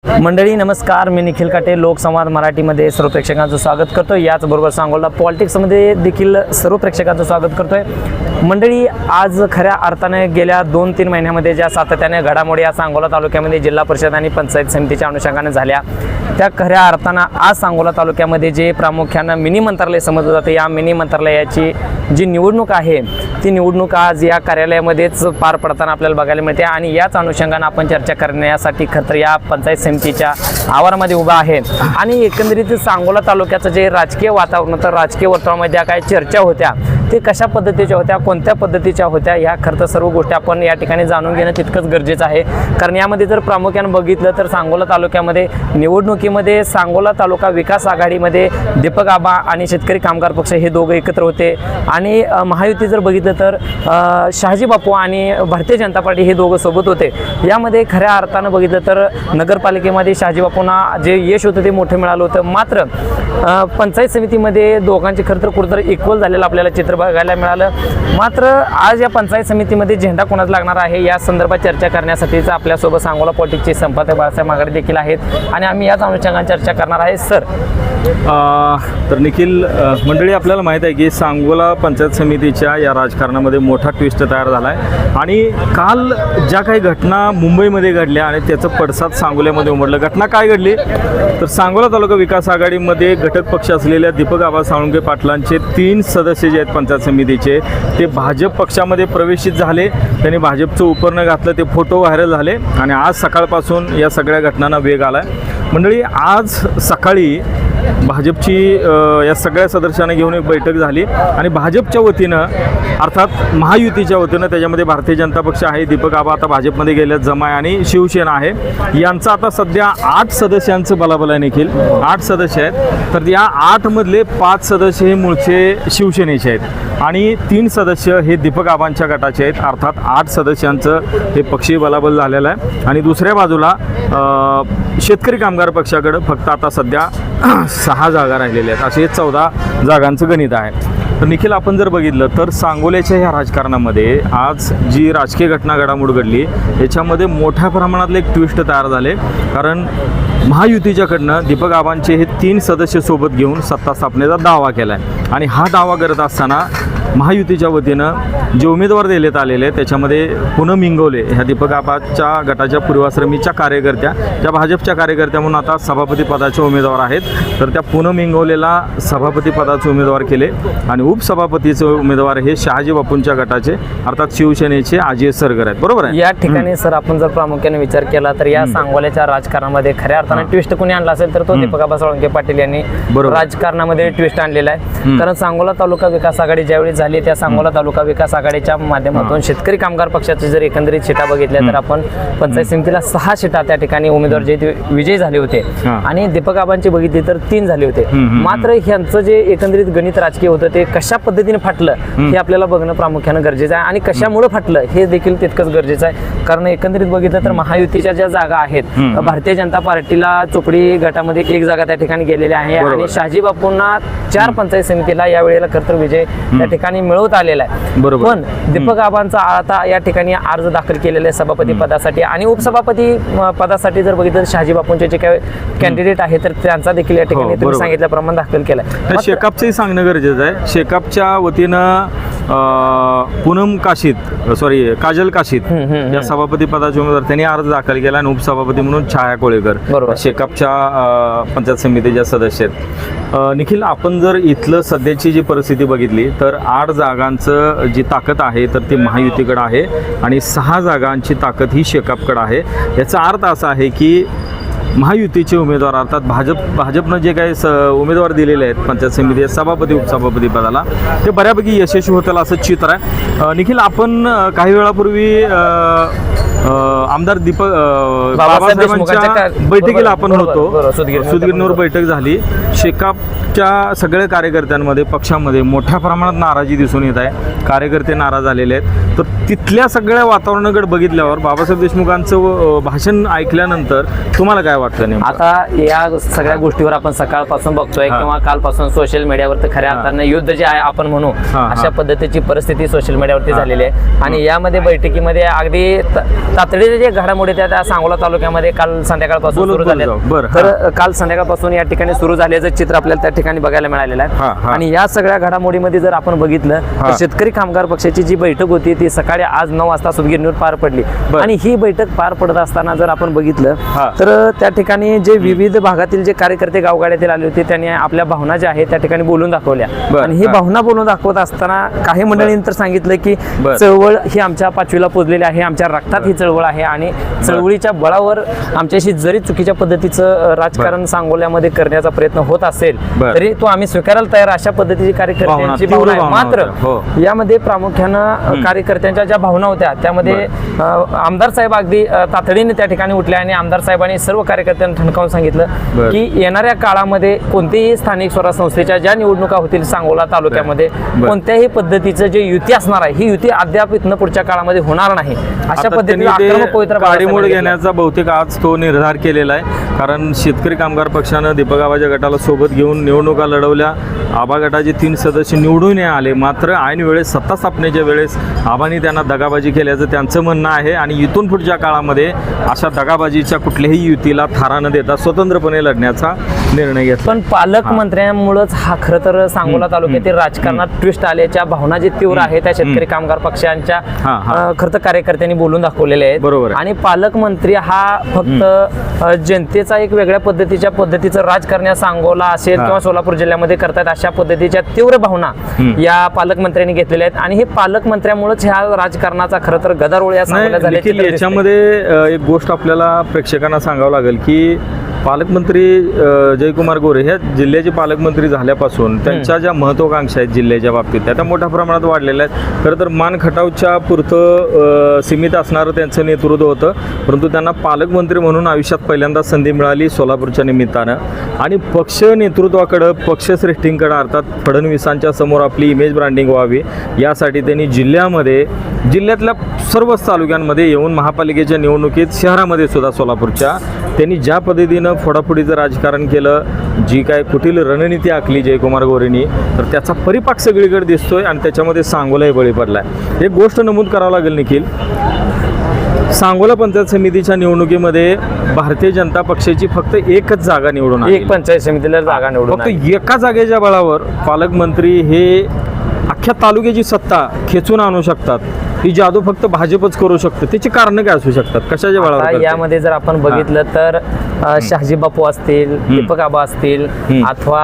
मंडळी नमस्कार, मी निखिल काटे लोकसंवाद मराठीमध्ये सर्व प्रेक्षकांचं स्वागत करतो. याचबरोबर सांगोला पॉलिटिक्समध्ये देखील सर्व प्रेक्षकांचं स्वागत करतोय. मंडळी आज खऱ्या अर्थाने गेल्या 2-3 महिन्यामध्ये ज्या सातत्याने घडामोडी या सांगोला तालुक्यामध्ये जिल्हा परिषद आणि पंचायत समितीच्या अनुषंगाने झाल्या त्या खऱ्या अर्थानं आज सांगोला तालुक्यामध्ये जे प्रामुख्यानं मिनी मंत्रालय समजलं जातं, या मिनी मंत्रालयाची जी निवडणूक आहे ती निवडणूक आज या कार्यालयामध्येच पार पडताना आपल्याला बघायला मिळते. आणि याच अनुषंगानं आपण चर्चा करण्यासाठी खरं तर या पंचायत समितीच्या आवारामध्ये उभा आहे. आणि एकंदरीत सांगोला तालुक्याचं जे राजकीय वातावरण होतं, राजकीय वर्तुळामध्ये काय चर्चा होत्या ते कशा पद्धतीच्या होत्या, कोणत्या पद्धतीच्या होत्या, या खरं तर सर्व गोष्टी आपण या ठिकाणी जाणून घेणं तितकंच गरजेचं आहे. कारण यामध्ये जर प्रामुख्यानं बघितलं तर सांगोला तालुक्यामध्ये निवडणुकीमध्ये सांगोला तालुका विकास आघाडीमध्ये दीपक आबा आणि शेतकरी कामगार पक्ष हे दोघं एकत्र होते. आणि महायुती जर बघितलं तर शहाजी बापू आणि भारतीय जनता पार्टी हे दोघं सोबत होते. यामध्ये खऱ्या अर्थानं बघितलं तर नगरपालिकेमध्ये शहाजी बापूंना जे यश होतं ते मोठं मिळालं होतं. मात्र पंचायत समितीमध्ये दोघांचे खरं तर कुठंतरी इक्वल झालेलं आपल्याला चित्र बघायला मिळालं. मात्र आज या पंचायत समितीमध्ये झेंडा कोणाचा लागणार आहे या संदर्भात चर्चा करण्यासाठीच आपल्यासोबत सांगोला पॉलिटिक्सचे संपादक बाळासाहेब माघारे देखील आहेत आणि आम्ही याच अनुषंगाने चर्चा करणार आहे. सर तर निखिल मंडळी, आपल्याला माहीत आहे की सांगोला पंचायत समितीच्या या राजकारणामध्ये मोठा ट्विस्ट तयार झाला आहे. आणि काल ज्या काही घटना मुंबईमध्ये घडल्या आणि त्याचं पडसाद सांगोल्यामध्ये उमटलं. घटना काय घडली तर सांगोला तालुका विकास आघाडीमध्ये घटक पक्ष असलेल्या दीपक आबा साळुंके पाटलांचे 3 सदस्य जे आहेत पंचायत समितीचे ते भाजप पक्षामध्ये प्रवेशित झाले. त्यांनी भाजपचं उपरणं घातलं, ते फोटो व्हायरल झाले आणि आज सकाळपासून या सगळ्या घटनांना वेग आला आहे. मंडळी, आज सकाळी भाजपची या सगळ्या सदस्यांना घेऊन एक बैठक झाली आणि भाजपच्या वतीनं अर्थात महायुतीच्या वतीनं त्याच्यामध्ये भारतीय जनता पक्ष आहे, दीपक आबा आता भाजपमध्ये गेल्यात जमा आहे आणि शिवसेना आहे. यांचं आता सध्या 8 सदस्यांचं बलाबल आहे निखिल. 8 सदस्य आहेत. तर या 8 मधले 5 सदस्य हे मूळचे शिवसेनेचे आहेत आणि 3 सदस्य हे दीपक आबांच्या गटाचे आहेत. अर्थात 8 सदस्यांचं हे पक्षीय बलाबल झालेलं आहे. आणि दुसऱ्या बाजूला शेतकरी कामगार पक्षाकडं फक्त आता सध्या 6 जागा राहिलेल्या आहेत. असे 14 जागांचं गणित आहे. तर निखिल, आपण जर बघितलं तर सांगोल्याच्या ह्या राजकारणामध्ये आज जी राजकीय घटना घडामोड घडली याच्यामध्ये मोठ्या प्रमाणातले एक ट्विस्ट तयार झाले. कारण महायुतीच्याकडनं दीपक आबांचे हे 3 सदस्य सोबत घेऊन सत्ता स्थापनेचा दावा केला आहे. आणि हा दावा करत असताना महायुतीच्या वतीनं जे उमेदवार देण्यात आलेले आहेत त्याच्यामध्ये पूनम इंगवले ह्या दीपक आबाच्या गटाच्या पूर्वाश्रमीच्या कार्यकर्त्या, त्या भाजपच्या कार्यकर्त्या म्हणून आता सभापती पदाचे उमेदवार आहेत. तर त्या पूनम इंगवलेला सभापती पदाचे उमेदवार केले आणि उपसभापतीचे उमेदवार हे शहाजी बापूंच्या गटाचे अर्थात शिवसेनेचे अजय सरगर आहेत. बरोबर आहे. या ठिकाणी सर आपण जर प्रामुख्याने विचार केला तर या सांगोल्याच्या राजकारणामध्ये खऱ्या अर्थाने ट्विस्ट कोणी आणला असेल तर तो दीपक आबा साळुंके पाटील यांनी राजकारणामध्ये ट्विस्ट आणलेला आहे. कारण सांगोला तालुका विकास आघाडी ज्यावेळी झाली त्या सांगोला तालुका विकास आघाडीच्या माध्यमातून शेतकरी कामगार पक्षाचे जर एकंदरीत सीटा बघितल्या तर आपण पंचायत समितीला 6 सीटा त्या ठिकाणी उमेदवार जे विजयी झाले होते आणि दीपक आबांची बघितली तर 3 झाले होते. मात्र ह्यांचं जे एकंदरीत गणित राजकीय होतं ते कशा पद्धतीने फाटलं हे आपल्याला बघणं प्रामुख्यानं गरजेचं आहे आणि कशामुळे फाटलं हे देखील तितकंच गरजेचं आहे. कारण एकंदरीत बघितलं तर महायुतीच्या ज्या जागा आहेत, भारतीय जनता पार्टीला चोपडी गटामध्ये 1 जागा त्या ठिकाणी गेलेली आहे आणि शहाजी बापूंना 4 पंचायत समितीला यावेळेला खरं विजय त्या ठिकाणी मिळवत आलेला आहे. पण दीपक आबांचा आता या ठिकाणी अर्ज दाखल केलेला आहे सभापती पदासाठी आणि उपसभापती पदासाठी जर बघितलं तर शहाजी बापूंचे जे काही कॅन्डिडेट आहे तर त्यांचा देखील या ठिकाणी तुम्ही सांगितल्याप्रमाणे दाखल केलाय. शेकापचंही सांगणं गरजेचं आहे. शेकापच्या वतीनं पूनम काजल काशीत या सभापती पदाचे उमेदवार त्यांनी अर्ज दाखल केला आणि उपसभापती म्हणून छाया कोळेकर शेकापच्या पंचायत समितीच्या सदस्य आहेत. निखिल, आपण जर इथलं सध्याची जी परिस्थिती बघितली तर 8 जागांचं जी ताकद आहे तर ती महायुतीकडे आहे आणि 6 जागांची ताकद ही शेकापकडे आहे. याचा अर्थ असा आहे की महायुतीचे उमेदवार अर्थात भाजपनं जे काही उमेदवार दिलेले आहेत पंचायत समिती सभापती उपसभापती पदाला ते बऱ्यापैकी यशस्वी होतील असं चित्र आहे. निखिल, आपण काही वेळापूर्वी आमदार दीपक बाबासाहेबांच्या बैठकीला आपण होतो. सुदगिरनवर बैठक झाली. शेकापच्या सगळ्या कार्यकर्त्यांमध्ये पक्षामध्ये मोठ्या प्रमाणात नाराजी दिसून येत आहे. कार्यकर्ते नाराज झालेले आहेत. तर तिथल्या सगळ्या वातावरणाकडे बघितल्यावर बाबासाहेब देशमुखांचं भाषण ऐकल्यानंतर तुम्हाला काय वाटतं नेमकं? आता या सगळ्या गोष्टीवर आपण सकाळपासून बघतोय हा. किंवा कालपासून सोशल मीडियावर तर खऱ्या हा. अर्थानं युद्ध जे आहे आपण म्हणू हा. अशा पद्धतीची परिस्थिती सोशल मीडियावरती हा. झालेली आहे. आणि यामध्ये बैठकीमध्ये अगदी तातडीच्या जे घडामोडी त्या सांगोला तालुक्यामध्ये काल संध्याकाळपासून बोलत सुरू झाले. जाऊ. बरं, तर काल संध्याकाळपासून या ठिकाणी सुरू झाल्याचं चित्र आपल्याला त्या ठिकाणी बघायला मिळालेलं हा, आहे. हा. आणि या सगळ्या घडामोडीमध्ये जर आपण बघितलं हा. तर शेतकरी कामगार पक्षाची जी बैठक होती ती सकाळी आज 9 वाजता सुतगिरणीवर पार पडली. बरं. आणि ही बैठक पार पडत असताना जर आपण बघितलं हा. तर त्या ठिकाणी जे विविध भागातील जे कार्यकर्ते गावगाड्यातील आले होते त्यांनी आपल्या भावना ज्या आहेत त्या ठिकाणी बोलून दाखवल्या. बरं. आणि ही हा. भावना बोलून दाखवत असताना काही मंडळींनी तर सांगितलं की बरं. चळवळ ही आमच्या 5वीला पोचलेली आहे, आमच्या रक्तात ही चळवळ आहे आणि चळवळीच्या बळावर आमच्याशी जरी चुकीच्या पद्धतीचं राजकारण सांगोल्यामध्ये करण्याचा प्रयत्न होत असेल बरं. तरी तो आम्ही स्वीकारायला तयार अशा पद्धतीची कार्यकर्त्यांची तीव्र भावना आहे. भावना मात्र होत्या. हो. यामध्ये प्रामुख्यानं कार्यकर्त्यांच्या ज्या भावना होत्या त्यामध्ये आमदार साहेब अगदी तातडीने त्या ठिकाणी उठले आणि आमदार साहेबांनी सर्व कार्यकर्त्यांना ठणकावून सांगितलं बरं. की येणाऱ्या काळामध्ये कोणतीही स्थानिक स्वराज्य संस्थेच्या ज्या निवडणुका होतील सांगोला तालुक्यामध्ये बरं. कोणत्याही पद्धतीचं जे युती असणार आहे ही युती अद्याप इथनं पुढच्या काळामध्ये होणार नाही अशा आता पद्धतीने त्यांनी आक्रमक पवित्र ते काडीमोड बाळासाहेबांनी घेण्याचा बहुतेक आज तो निर्धार केलेला आहे. कारण शेतकरी कामगार पक्षानं दीपक आबाच्या गटाला सोबत घेऊन निवडणुका लढवल्या. आबा गटाचे 3 सदस्य निवडून आले, मात्र ऐन वेळेस सत्ता स्थापनेच्या वेळेस आबांनी त्यांना दगाबाजी केल्याचं त्यांचं म्हणणं आहे. आणि इथून पुढच्या काळामध्ये अशा दगाबाजीच्या कुठल्याही युतीला थारा न देता स्वतंत्रपणे लढण्याचा निर्णय घेतला. पण पालकमंत्र्यांमुळेच हा खरं तर सांगोला तालुक्यातील राजकारणात ट्विस्ट आल्याच्या भावना जी तीव्र आहे त्या शेतकरी कामगार पक्षांच्या हा, हा. खरं तर कार्यकर्त्यांनी बोलून दाखवलेले आहेत. बरोबर आहे. आणि पालकमंत्री हा फक्त जनतेचा एक वेगळ्या पद्धतीचं राजकारण या सांगोला असेल हा. किंवा सोलापूर जिल्ह्यामध्ये करतात अशा पद्धतीच्या तीव्र भावना या पालकमंत्र्यांनी घेतलेल्या आहेत. आणि हे पालकमंत्र्यांमुळेच ह्या राजकारणाचा खरं तर गदारोळ या सांगोला नाही, निखिल, झाल्याची याच्यामध्ये एक गोष्ट आपल्याला प्रेक्षकांना सांगावं लागेल की पालकमंत्री जयकुमार गोरे ह्या जिल्ह्याचे पालकमंत्री झाल्यापासून त्यांच्या ज्या महत्वाकांक्षा आहेत जिल्ह्याच्या बाबतीत त्या मोठ्या प्रमाणात वाढलेल्या आहेत. खरं तर मान खटावच्या पुरतं सीमित असणारं त्यांचं नेतृत्व होतं, परंतु त्यांना पालकमंत्री म्हणून आयुष्यात पहिल्यांदा संधी मिळाली सोलापूरच्या निमित्तानं. आणि पक्ष नेतृत्वाकडं पक्षश्रेष्ठींकडं अर्थात फडणवीसांच्या समोर आपली इमेज ब्रँडिंग व्हावी यासाठी त्यांनी जिल्ह्यातल्या सर्वच तालुक्यांमध्ये येऊन महापालिकेच्या निवडणुकीत शहरामध्ये सुद्धा सोलापूरच्या त्यांनी ज्या पद्धतीनं फोडाफोडीचं राजकारण केलं, जी काय कुटील रणनीती आखली जयकुमार गोरेंनी, तर त्याचा परिपाक सगळीकडे दिसतोय. आणि त्याच्यामध्ये सांगोलाही बळी पडलाय. एक गोष्ट नमूद करावं लागेल निखिल, सांगोला पंचायत समितीच्या निवडणुकीमध्ये भारतीय जनता पक्षाची फक्त एकच जागा निवडून आली. एक पंचायत समितीला जागा निवडून फक्त आली. एका जागेच्या बळावर पालकमंत्री हे अख्ख्या तालुक्याची सत्ता खेचून आणू शकतात. ही जादू फक्त भाजपच करू शकते. त्याची कारण काय असू शकतात? कशाच्या बळावर आता करते? यामध्ये जर आपण बघितलं तर शहाजी बापू असतील, दीपक आबा असतील अथवा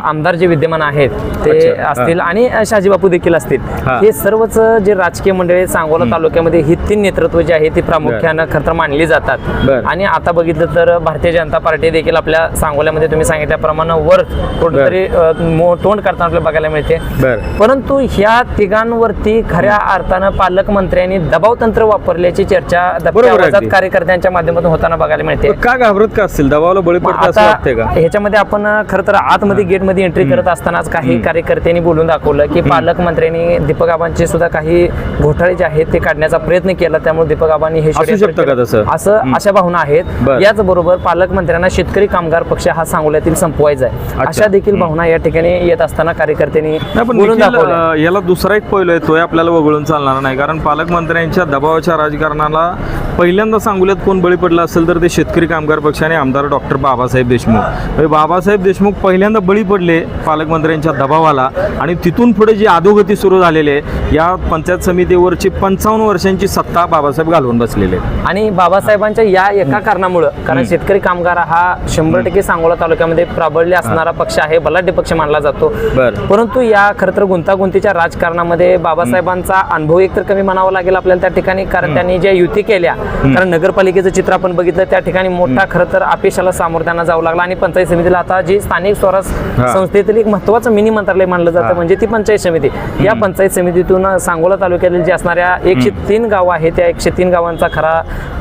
आमदार जे विद्यमान आहेत ते अच्छा. असतील आणि शहाजी बापू देखील असतील. हा. हे सर्वच जे राजकीय मंडळी सांगोला तालुक्यामध्ये ही 3 नेतृत्व जे आहे ती प्रामुख्यानं खरं तर मानली जातात. बरं. आणि आता बघितलं तर भारतीय जनता पार्टी देखील आपल्या सांगोल्यामध्ये तुम्ही सांगितल्याप्रमाणे वर कुठेतरी तोंड करताना आपल्याला बघायला मिळते. बरं. परंतु ह्या तिघांवरती खऱ्या अर्थानं पालकमंत्र्यांनी दबाव तंत्र वापरल्याची चर्चा बरोबर दबक्या आहे आवाजात अगदी. कार्यकर्त्यांच्या माध्यमातून होताना बघायला मिळते. का घाबरत का असतील? दबावाला बळी पडतं असं आता वाटतंय का? ह्याच्यामध्ये आपण खरं तर आतमध्ये गेटमध्ये एंट्री करत असतानाच काही कार्यकर्त्यांनी बोलून दाखवलं की पालकमंत्र्यांनी दीपक आबांचे सुद्धा काही घोटाळे जे आहेत ते काढण्याचा प्रयत्न केला, त्यामुळे दीपक आबांनी हे असू शकतं का तसं? असं अशा भावना आहेत. बरं. याचबरोबर पालकमंत्र्यांना शेतकरी कामगार पक्ष हा सांगोल्यातील संपवायचा आहे अशा देखील भावना या ठिकाणी येत असताना कार्यकर्त्यांनी नाही, पण बोलून निखिल, दाखवलं. याला दुसरा एक पैलू आहे, तोही आपल्याला वगळून चालणार नाही. कारण पालकमंत्र्यांच्या दबावाच्या राजकारणाला पहिल्यांदा सांगोल्यात कोण बळी पडला असेल तर ते शेतकरी कामगार पक्ष आणि आमदार डॉक्टर बाबासाहेब देशमुख. बाबासाहेब देशमुख पहिल्यांदा बळी पडले पालकमंत्र्यांच्या दबावाला. आणि तिथून पुढे जी अधोगती सुरू झालेली आहे, या पंचायत समितीवरची 55 वर्षांची सत्ता बाबासाहेब घालवून बसलेले आहेत. आणि बाबासाहेबांच्या या एका कारणामुळं, कारण शेतकरी कामगार हा 100% सांगोला तालुक्यामध्ये प्राबल्य असणारा पक्ष आहे, बलाढ्य पक्ष मानला जातो. बरं. परंतु या खरं तर गुंतागुंतीच्या राजकारणामध्ये बाबासाहेबांचा अनुभव एकतर कमी म्हणावा लागेल आपल्याला त्या ठिकाणी, कारण त्यांनी ज्या युती केल्या, कारण नगरपालिकेचं चित्र आपण बघितलं त्या ठिकाणी मोठा खरं तर अपयशाला सामोरं त्यांना जावं लागलं. आणि पंचायत समितीला आता जी स्थानिक स्वराज्य संस्थेतील एक महत्त्वाचं मिनी मंत्रालय मानलं जातं म्हणजे ती पंचायत समिती. या पंचायत समितीतून सांगोला तालुक्यातील जे असणाऱ्या 103 गावं आहेत त्या 103 गावांचा खरा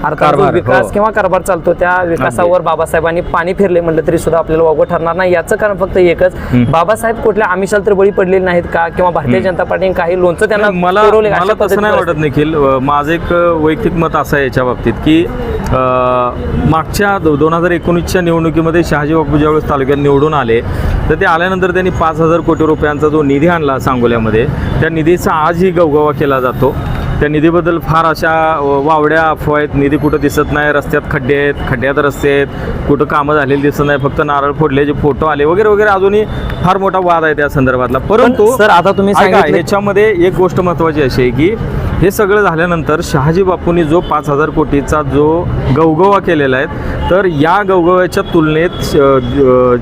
अर्थात कारभार, विकास हो. किंवा कारभार चालतो. त्या विकासावर बाबासाहेबांनी पाणी फिरले म्हटलं तरी सुद्धा आपल्याला वावगं ठरणार नाही. याचं कारण फक्त एकच, बाबासाहेब कुठल्या आमिषाला तर बळी पडलेले नाहीत का, किंवा भारतीय जनता पार्टीने काही लोणचं त्यांना मला पुरवले का? मला अशा तसं नाही पद्धतीचं वाटत निखिल. माझं एक वैयक्तिक मत असं आहे याच्या बाबतीत की मागच्या 2019च्या निवडणुकीमध्ये शहाजी बापू ज्यावेळेस तालुक्यात निवडून आले तर ते आल्यानंतर त्यांनी 5,000 कोटी रुपयांचा जो निधी आणला सांगोल्यामध्ये, त्या निधीचा आजही गवगवा केला जातो. त्या निधीबद्दल फार अशा वावड्या अफवा आहेत. निधी कुठं दिसत नाही, रस्त्यात खड्डे आहेत, खड्ड्यात रस्ते आहेत, कुठं कामं झालेली दिसत नाही, फक्त नारळ फोडल्याचे फोटो आले वगैरे वगैरे. अजूनही फार मोठा वाद आहे त्या संदर्भातला. परंतु सर आता तुम्ही सांगितलं ह्याच्यामध्ये एक गोष्ट महत्त्वाची अशी आहे की हे सगळं झाल्यानंतर शहाजी बापूंनी जो 5,000 कोटीचा जो गवगवा केलेला आहे, तर या गवगव्याच्या तुलनेत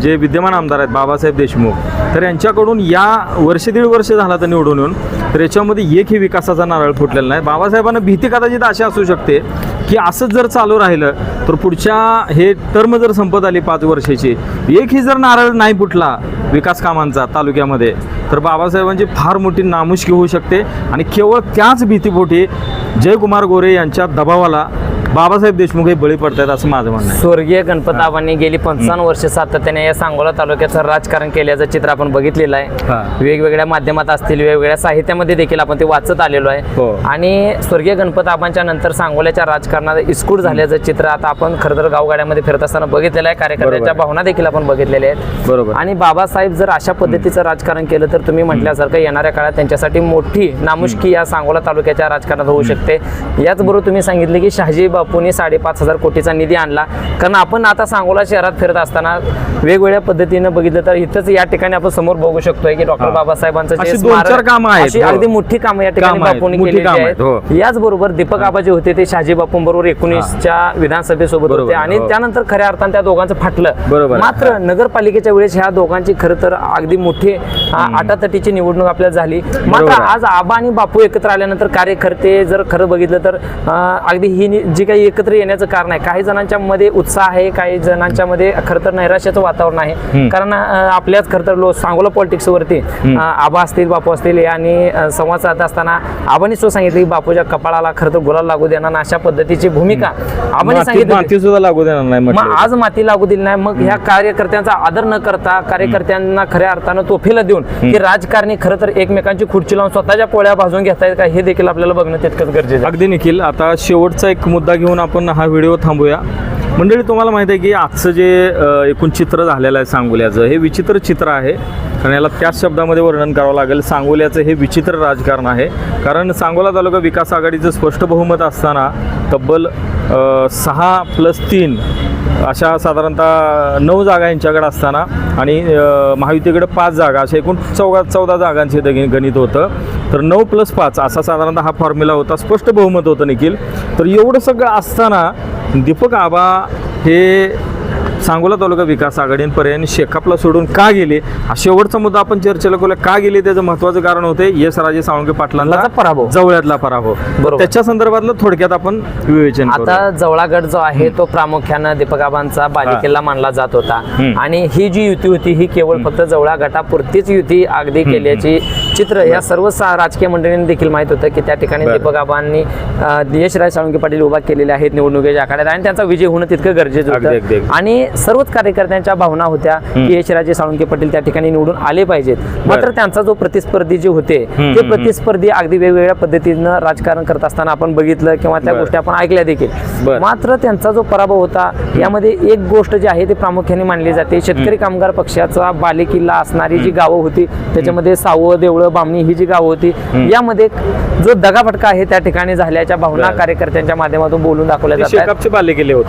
जे विद्यमान आमदार आहेत बाबासाहेब देशमुख, तर यांच्याकडून या दीड वर्ष झाला तर निवडून येऊन, तर याच्यामध्ये एकही विकासाचा नारळ फुटलेला नाही. बाबासाहेबांना भीती कदाचित अशी असू शकते की असंच जर चालू राहिलं तर पुढच्या हे टर्म जर संपत आली 5 वर्षाची, एकही जर नारळ नाही फुटला विकास कामांचा तालुक्यामध्ये, तर बाबासाहेबांची फार मोठी नामुष्की होऊ शकते. आणि केवळ त्याच भीतीपोटी जयकुमार गोरे यांच्या दबावाला बाबासाहेब देशमुख हे बळी पडतात असं माझं म्हणणं आहे. स्वर्गीय गणपताबांनी गेली 55 वर्ष सातत्याने या सांगोला तालुक्याचं राजकारण केल्याचं चित्र आपण बघितलेलं आहे. वेगवेगळ्या माध्यमात असतील, वेगवेगळ्या साहित्यामध्ये देखील आपण ते वाचत आलेलो आहे. आणि स्वर्गीय गणपताबांच्या नंतर सांगोल्याच्या राजकारणात इस्कूट झाल्याचं चित्र आता आपण खरं तर गावगाड्यामध्ये फिरत असताना बघितलेलं आहे. कार्यकर्त्यांच्या भावना देखील आपण बघितलेल्या आहेत. बरोबर. आणि बाबासाहेब जर अशा पद्धतीचं राजकारण केलं तर तुम्ही म्हटल्यासारखं येणाऱ्या काळात त्यांच्यासाठी मोठी नामुष्की या सांगोला तालुक्याच्या राजकारणात होऊ शकते. याचबरोबर तुम्ही सांगितले की शहाजी बापूंनी 5,500 कोटीचा निधी आणला. कारण आपण आता सांगोला शहरात फिरत असताना वेगवेगळ्या पद्धतीनं बघितलं तर इथंच या ठिकाणी आपण समोर बघू शकतोय की डॉक्टर बाबासाहेबांचं जे अशी अगदी मोठी कामं या ठिकाणी बापूंनी केलेली आहेत. याचबरोबर दीपक आबा जे होते ते शहाजी बापूंबरोबर 19च्या विधानसभेसोबत होते आणि त्यानंतर खऱ्या अर्थाने त्या दोघांचं फाटलं. मात्र नगरपालिकेच्या वेळेस ह्या दोघांची खरं तर अगदी मोठी आटातटीची निवडणूक आपल्याला झाली. मात्र आज आबा आणि बापू एकत्र आल्यानंतर कार्यकर्ते जर खरं बघितलं तर अगदी ही जी काही एकत्र येण्याचं कारण आहे, काही जणांच्या मध्ये उत्साह आहे, काही जणांच्या मध्ये खरं तर नैराश्याचं वातावरण आहे. कारण आपल्याच खरं तर सांगोला पॉलिटिक्स वरती आबा असतील, बापू असतील यांनी संवाद साधत असताना आबांनी सुद्धा सांगितलं की बापूच्या कपाळाला खरं तर गुलाल लागू देणार नाही, अशा पद्धतीची भूमिका आबांनी सांगितली. माती सुद्धा लागू देणार नाही. मग आज माती लागू दिली नाही. मग ह्या कार्यकर्त्यांचा आदर न करता कार्यकर्त्यांना खऱ्या अर्थानं तोफीला देऊन की राजकारणी खरं तर एकमेकांची खुर्ची लावून स्वतःच्या पोळ्या भाजून घेतायत का हे देखील आपल्याला बघणं तितकंच गरजेचं. अगदी निखिल, आता शेवटचा एक मुद्दा घेऊन आपण हा व्हिडिओ थांबूया. मंडळी, तुम्हाला माहिती आहे की आजचं जे एकूण चित्र झालेलं आहे सांगोल्याचं, हे विचित्र चित्र आहे. कारण याला त्याच शब्दामध्ये वर्णन करावं लागेल. सांगोल्याचं हे विचित्र राजकारण आहे. कारण सांगोला तालुका विकास आघाडीचं स्पष्ट बहुमत असताना तब्बल 6+3 अशा साधारणतः 9 जागा यांच्याकडे असताना आणि महायुतीकडे 5 जागा, अशा एकूण 14 जागांचे गणित होतं. तर 9+5 असा साधारणतः हा फॉर्म्युला होता. स्पष्ट बहुमत होतं निखिल. तर एवढं सगळं असताना दीपक आबा हे सांगोला तालुका विकास आघाडीपर्यंत शेकापला सोडून का गेले, हा शेवटचा मुद्दा आपण चर्चेला करूया. का गेले त्याचं महत्त्वाचं कारण होते राजे साळुंखे पाटलांचा पराभव, जवळ्यातला पराभव. त्याच्या संदर्भातलं थोडक्यात आपण विवेचन आता जवळा गट जो आहे तो प्रामुख्यानं दीपक आबांचा बालेकिल्ला मानला जात होता. आणि ही जी युती होती ही केवळ फक्त जवळा गटापुरतीच युती अगदी केल्याची चित्र या सर्व राजकीय मंडळींनी देखील माहित होतं की त्या ठिकाणी दीपक आबांनी राजे साळुंखे पाटील उभा केलेले आहेत निवडणुकीच्या आखाड्यात आणि त्यांचा विजय होणं तितकं गरजेचं होतं. आणि सर्वच कार्यकर्त्यांच्या भावना होत्या की राजे साळुंखे पाटील त्या ठिकाणी निवडून आले पाहिजेत. मात्र त्यांचा जो प्रतिस्पर्धी जे होते ते प्रतिस्पर्धी अगदी वेगवेगळ्या पद्धतीनं राजकारण करत असताना आपण बघितलं किंवा त्या गोष्टी आपण ऐकल्या देखील. मात्र त्यांचा जो पराभव होता यामध्ये एक गोष्ट जी आहे ती प्रामुख्याने मानली जाते. शेतकरी कामगार पक्षाचा बालेकिल्ला असणारी जी गावं होती त्याच्यामध्ये सावं, देवळं, बामणी ही जी गावं होती यामध्ये जो दगाफटका आहे त्या ठिकाणी झाल्याच्या भावना कार्यकर्त्यांच्या माध्यमातून बोलून दाखवल्या जातात.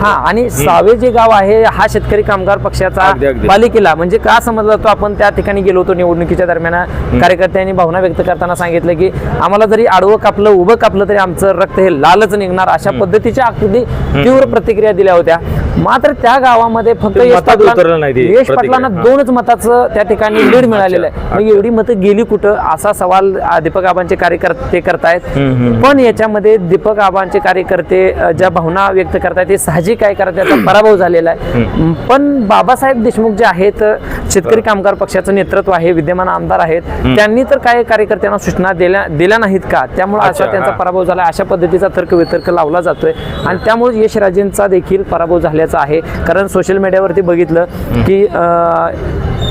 आणि सावे जे गाव आहे हा शेतकरी कामगार पक्षाचा बालेकिल्ला म्हणजे का समजला जातो. आपण त्या ठिकाणी गेलो होतो निवडणुकीच्या दरम्यान. कार्यकर्त्यांनी भावना व्यक्त करताना सांगितलं की आम्हाला जरी आडवं कापलं उभं कापलं तरी आमचं रक्त हे लालच निघणार, अशा पद्धतीच्या अगदी तीव्र प्रतिक्रिया दिल्या होत्या. मात्र त्या गावामध्ये फक्त यश पाटलांना 2च मताचं त्या ठिकाणी लीड मिळालेलं आहे. मग एवढी मतं गेली कुठं असा सवाल दीपक आबांचे कार्यकर्ते करतायत. पण याच्यामध्ये दीपक आबांचे कार्यकर्ते ज्या भावना व्यक्त करतायत ते साहजिक काय करतात, त्याचा पराभव झालेला आहे. पण बाबासाहेब देशमुख जे आहेत शेतकरी कामगार पक्षाचं नेतृत्व आहे, विद्यमान आमदार आहेत, त्यांनी तर काय कार्यकर्त्यांना सूचना दिल्या नाहीत का, त्यामुळे असा त्यांचा पराभव झाला अशा पद्धतीचा तर्कवितर्क लावला जातोय. आणि त्यामुळे यशराजेंचा देखील पराभव झाल्याचा आहे. कारण सोशल मीडियावरती बघितलं की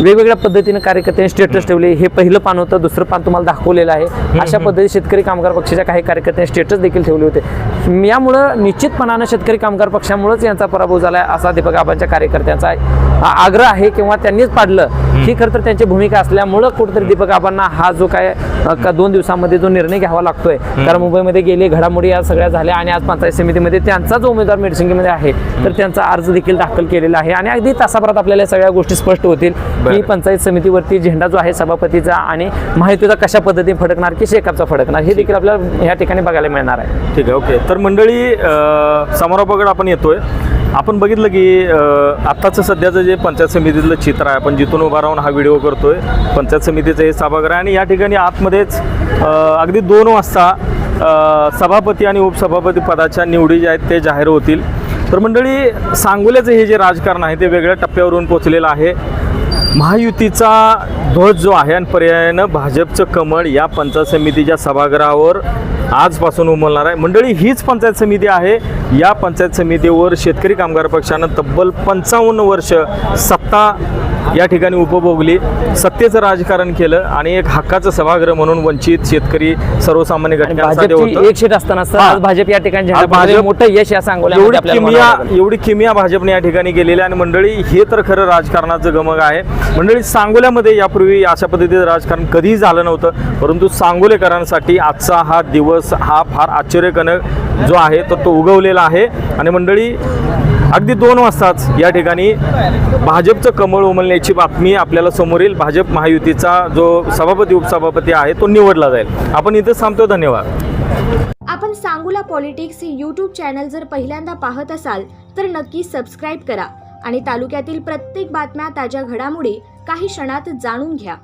वेगवेगळ्या पद्धतीने कार्यकर्त्यांनी स्टेटस ठेवले. हे पहिलं पान होतं, दुसरं पान तुम्हाला दाखवलेलं आहे. अशा पद्धतीने शेतकरी कामगार पक्षाच्या काही कार्यकर्त्यांनी स्टेटस देखील ठेवले होते. यामुळं निश्चितपणानं शेतकरी कामगार पक्षामुळेच यांचा पराभव झाला आहे असा दीपक आबांच्या कार्यकर्त्यांचा आग्रह आहे किंवा त्यांनीच पाडलं ही खरं तर त्यांची भूमिका असल्यामुळं कुठेतरी दीपक आबांना हा जो काय 2 दिवसामध्ये जो निर्णय घ्यावा लागतोय, कारण मुंबईमध्ये गेले घडामोडी या सगळ्या झाल्या आणि आज पंचायत समितीमध्ये त्यांचा जो उमेदवार मेडसिंगीमध्ये आहे तर त्यांचा अर्ज देखील दाखल केलेला आहे आणि अगदी तासाभरात आपल्याला या सगळ्या गोष्टी स्पष्ट होतील की पंचायत समितीवरती झेंडा जो आहे सभापतीचा आणि महायुतीचा कशा पद्धतीने फडकणार की शेकापचा फडकणार हे देखील आपल्याला या ठिकाणी बघायला मिळणार आहे. ठीक आहे, ओके. तर मंडळी समारोपाकडे आपण येतोय. आपण बघितलं की आत्ताचं सध्याचं जे पंचायत समितीतलं चित्र आहे, आपण जिथून उभा राहून हा व्हिडिओ करतोय, पंचायत समितीचं हे सभागृह आहे आणि या ठिकाणी आतमध्येच अगदी 2 वाजता सभापती आणि उपसभापती पदाच्या निवडी ज्या आहेत ते जाहीर होतील. तर मंडळी, सांगोल्याचं हे जे राजकारण आहे ते वेगळ्या टप्प्यावरून पोचलेलं आहे. महायुतीचा ध्वज जो आहे आणि पर्यायानं भाजपचं कमळ या पंचायत समितीच्या सभागृहावर आजपासून उमलणार आहे. मंडळी, हीच पंचायत समिती आहे. या पंचायत समितीवर शेतकरी कामगार पक्षानं तब्बल 55 वर्ष सत्ता या ठिकाणी उपभोगली, सत्तेचं राजकारण केलं आणि एक हक्काचं सभागृह म्हणून वंचित शेतकरी सर्वसामान्य घटकांसाठी होतं. एक सीट असताना आज भाजप या ठिकाणी भाजप मोठं यश या सांगोल्यामध्ये एवढी किमिया भाजपने या ठिकाणी केलेली आणि मंडळी हे तर खरं राजकारणाचं गमक आहे. मंडळी, सांगोल्यामध्ये यापूर्वी अशा पद्धतीचं राजकारण कधीही झालं नव्हतं, परंतु सांगोलेकरांसाठी आजचा हा दिवस हा फार आश्चर्यजनक जो आहे तो उगवलेला आहे. आणि मंडळी, अगदी 2 वाजताच या ठिकाणी भाजपचं कमळ उमलण्याची बातमी आपल्याला समोर येईल. भाजप महायुतीचा जो सभापती उपसभापती आहे तो निवडला जाईल. आपण इथेच थांबतो. धन्यवाद. आपण सांगोला पॉलिटिक्स हे यूट्यूब चॅनल जर पहिल्यांदा पाहत असाल तर नक्की सबस्क्राईब करा आणि तालुक्यातील प्रत्येक बातम्या, ताज्या घडामोडी काही क्षणात जाणून घ्या.